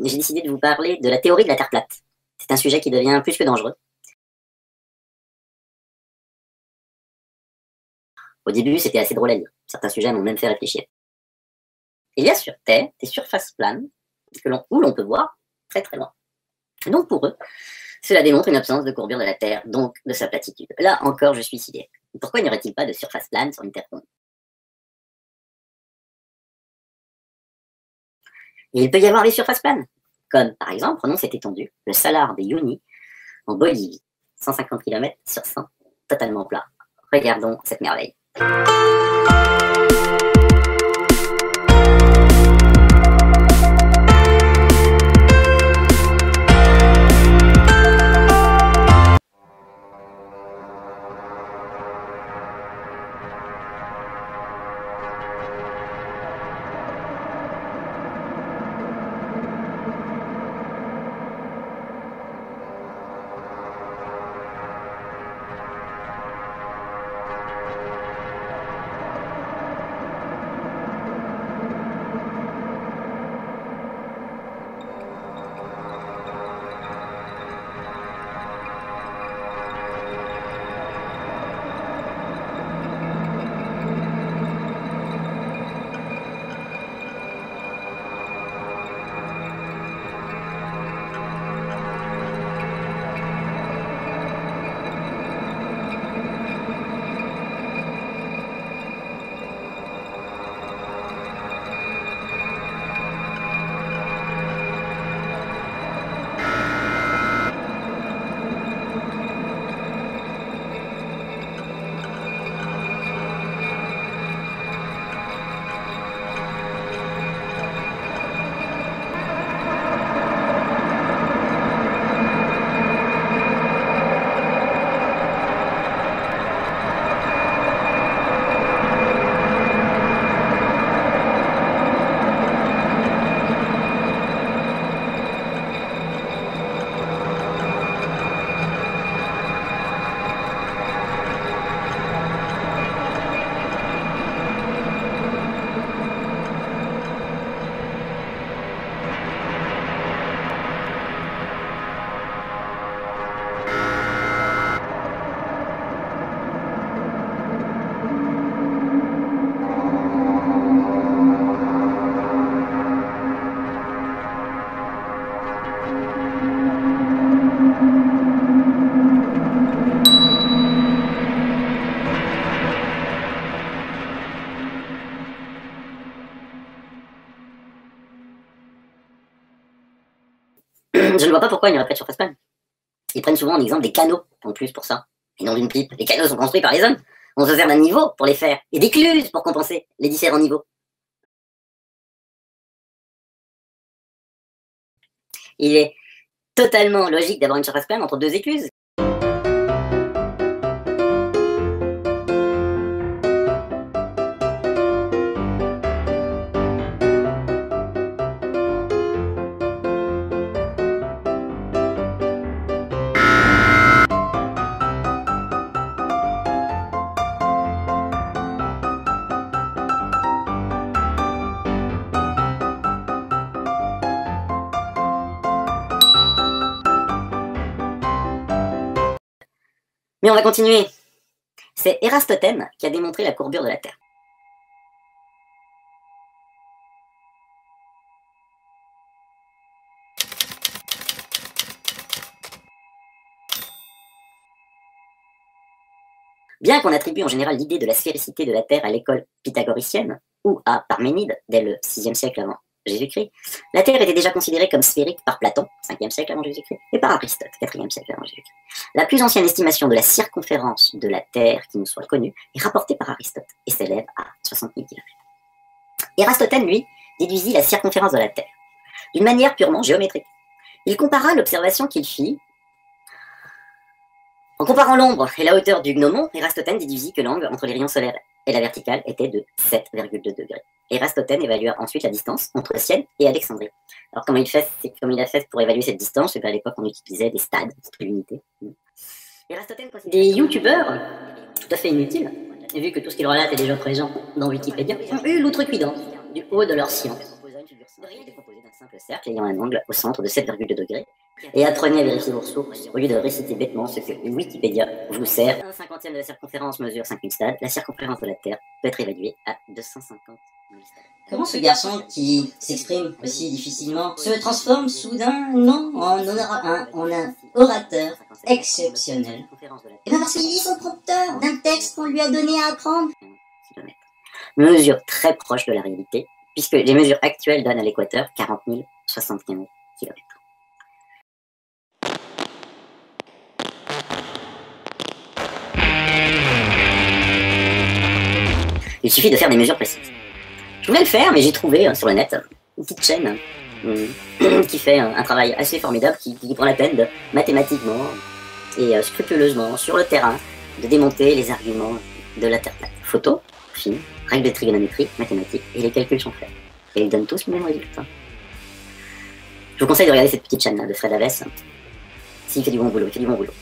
j'ai décidé de vous parler de la théorie de la Terre plate. C'est un sujet qui devient plus que dangereux. Au début, c'était assez drôle à lire. Certains sujets m'ont même fait réfléchir. Il y a sur Terre des surfaces planes où l'on peut voir très très loin. Donc pour eux, cela démontre une absence de courbure de la Terre, donc de sa platitude. Là encore, je suis sidéré. Pourquoi n'y aurait-il pas de surface plane sur une Terre ronde? Et il peut y avoir des surfaces planes, comme par exemple, prenons cette étendue, le Salar de Uyuni, en Bolivie, 150 km sur 100, totalement plat. Regardons cette merveille. Je ne vois pas pourquoi il n'y aurait pas de surface plane. Ils prennent souvent en exemple des canaux, en plus, pour ça, et non d'une pipe. Les canaux sont construits par les hommes. On se sert d'un niveau pour les faire, et d'écluses pour compenser les différents niveaux. Il est totalement logique d'avoir une surface plane entre deux écluses. Mais on va continuer. C'est Érastotène qui a démontré la courbure de la Terre. Bien qu'on attribue en général l'idée de la sphéricité de la Terre à l'école pythagoricienne, ou à Parménide, dès le VIe siècle avant Jésus-Christ, la Terre était déjà considérée comme sphérique par Platon, 5e siècle avant Jésus-Christ, et par Aristote, 4e siècle avant Jésus-Christ. La plus ancienne estimation de la circonférence de la Terre qui nous soit connue est rapportée par Aristote et s'élève à 60 000 km. Érastotène, lui, déduisit la circonférence de la Terre d'une manière purement géométrique. Il compara l'observation qu'il fit. En comparant l'ombre et la hauteur du gnomon, Érastotène déduisit que l'angle entre les rayons solaires et la verticale était de 7,2 degrés. Érastotène évalua ensuite la distance entre Sienne et Alexandrie. Alors comme il a fait pour évaluer cette distance, c'est qu'à l'époque on utilisait des stades, des unités. Érastotène considérait des youtubeurs tout à fait inutiles, vu que tout ce qu'ils relatent est déjà présent dans Wikipédia, ont eu l'outrecuidance du haut de leur science Brique est composé d'un simple cercle ayant un angle au centre de 7,2 degrés. Et apprenez à vérifier vos sources au lieu de réciter bêtement ce que Wikipédia vous sert. Un cinquantième de la circonférence mesure 5000 stades. La circonférence de la Terre peut être évaluée à 250 000 stades. Comment ce garçon, qui s'exprime aussi difficilement, se transforme soudain, en un orateur exceptionnel? Et bien parce qu'il lit son prompteur d'un texte qu'on lui a donné à apprendre. Mesure très proche de la réalité, puisque les mesures actuelles donnent à l'équateur 40 075 km. Il suffit de faire des mesures précises. Je voulais le faire, mais j'ai trouvé sur le net une petite chaîne qui fait un travail assez formidable, qui prend la peine de mathématiquement et scrupuleusement sur le terrain de démonter les arguments de la Terre plate. Photos, films, règles de trigonométrie, mathématiques, et les calculs sont faits. Et ils donnent tous le même résultat. Je vous conseille de regarder cette petite chaîne là de Fred Havès. S'il fait du bon boulot, il fait du bon boulot.